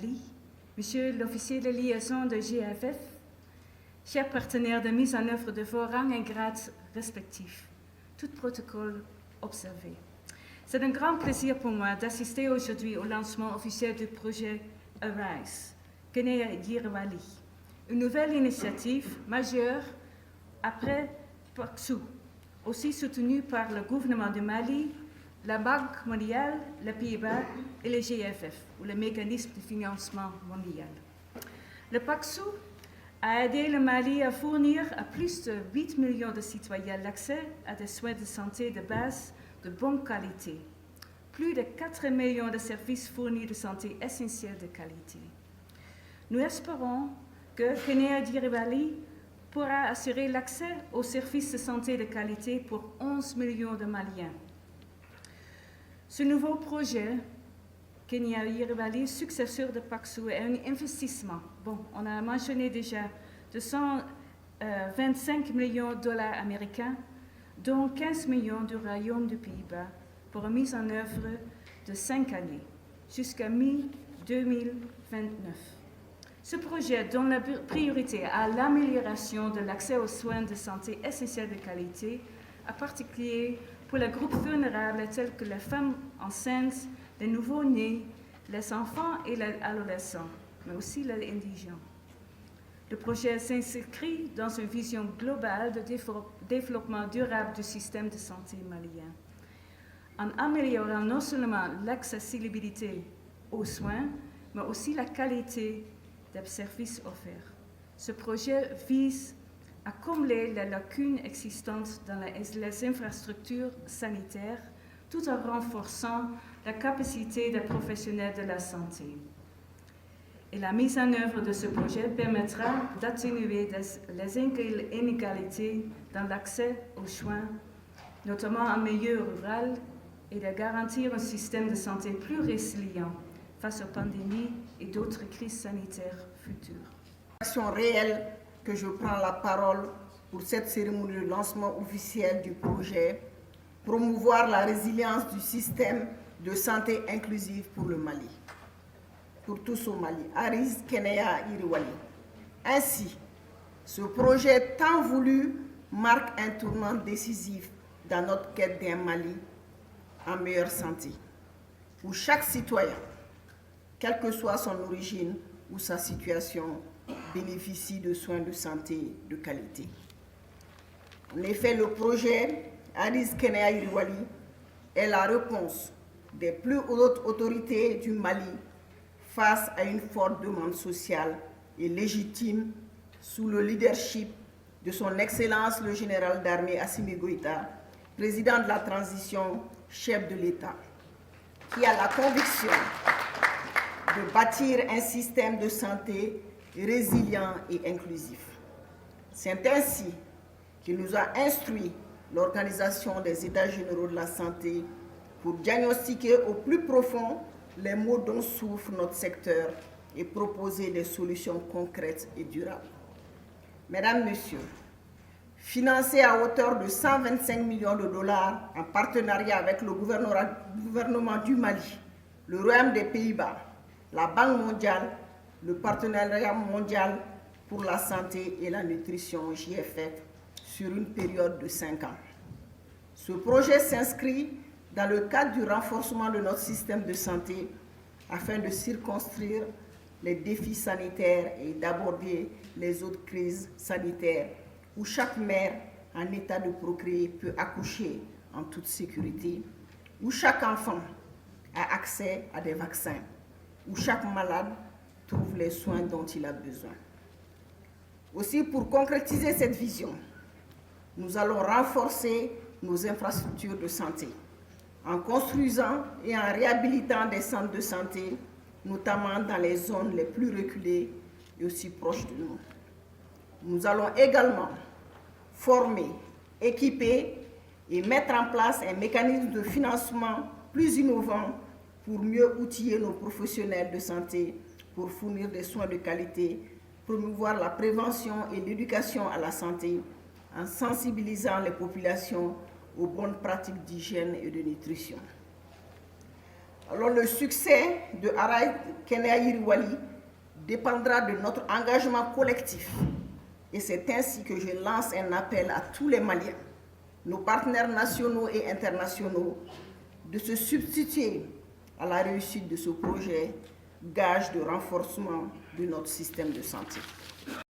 Mali, Monsieur l'officier de liaison de GFF, chers partenaires de mise en œuvre de vos rangs et grades respectifs, tout protocole observé. C'est un grand plaisir pour moi d'assister aujourd'hui au lancement officiel du projet ARISE, Kenea Yirawali, une nouvelle initiative majeure après PACSU, aussi soutenue par le gouvernement du Mali, la Banque mondiale, les Pays-Bas et le GFF, ou le mécanisme de financement mondial. Le PACSU a aidé le Mali à fournir à plus de 8 millions de citoyens l'accès à des soins de santé de base de bonne qualité. Plus de 4 millions de services fournis de santé essentiels de qualité. Nous espérons que Kenea Yirawali pourra assurer l'accès aux services de santé de qualité pour 11 millions de Maliens. Ce nouveau projet, Kenea Yirawali, successeur de PACSU, est un investissement. Bon, on a mentionné déjà de 125 millions de dollars américains, dont 15 millions du Royaume des Pays-Bas, pour une mise en œuvre de 5 années, jusqu'à mi-2029. Ce projet donne la priorité à l'amélioration de l'accès aux soins de santé essentiels de qualité, en particulier pour les groupes vulnérables tels que les femmes enceintes, les nouveau-nés, les enfants et les adolescents, mais aussi les indigents. Le projet s'inscrit dans une vision globale de développement durable du système de santé malien, en améliorant non seulement l'accessibilité aux soins, mais aussi la qualité des services offerts. Ce projet vise à combler les lacunes existantes dans les infrastructures sanitaires, tout en renforçant la capacité des professionnels de la santé. Et la mise en œuvre de ce projet permettra d'atténuer les inégalités dans l'accès aux soins, notamment en milieu rural, et de garantir un système de santé plus résilient face aux pandémies et d'autres crises sanitaires futures. Action réelle que je prends la parole pour cette cérémonie de lancement officiel du projet, promouvoir la résilience du système de santé inclusive pour le Mali, pour tous au Mali, ARISE Kenea Yirawali. Ainsi, ce projet tant voulu marque un tournant décisif dans notre quête d'un Mali en meilleure santé, où chaque citoyen, quelle que soit son origine ou sa situation, bénéficie de soins de santé de qualité. En effet, le projet ARISE Kenea Yirawali est la réponse des plus hautes autorités du Mali face à une forte demande sociale et légitime sous le leadership de son Excellence le général d'armée Assimi Goïta, président de la transition, chef de l'État, qui a la conviction de bâtir un système de santé résilient et inclusif. C'est ainsi qu'il nous a instruit l'Organisation des États généraux de la santé pour diagnostiquer au plus profond les maux dont souffre notre secteur et proposer des solutions concrètes et durables. Mesdames, Messieurs, financé à hauteur de 125 millions de dollars en partenariat avec le gouvernement du Mali, le Royaume des Pays-Bas, la Banque mondiale, le Partenariat mondial pour la santé et la nutrition GFF sur une période de 5 ans. Ce projet s'inscrit dans le cadre du renforcement de notre système de santé afin de circonscrire les défis sanitaires et d'aborder les autres crises sanitaires où chaque mère en état de procréer peut accoucher en toute sécurité, où chaque enfant a accès à des vaccins, où chaque malade trouve les soins dont il a besoin. Aussi, pour concrétiser cette vision, nous allons renforcer nos infrastructures de santé en construisant et en réhabilitant des centres de santé, notamment dans les zones les plus reculées et aussi proches de nous. Nous allons également former, équiper et mettre en place un mécanisme de financement plus innovant pour mieux outiller nos professionnels de santé pour fournir des soins de qualité, promouvoir la prévention et l'éducation à la santé en sensibilisant les populations aux bonnes pratiques d'hygiène et de nutrition. Alors le succès de Araï Kenya Yiriwali dépendra de notre engagement collectif. Et c'est ainsi que je lance un appel à tous les Maliens, nos partenaires nationaux et internationaux, de se substituer à la réussite de ce projet, gage de renforcement de notre système de santé.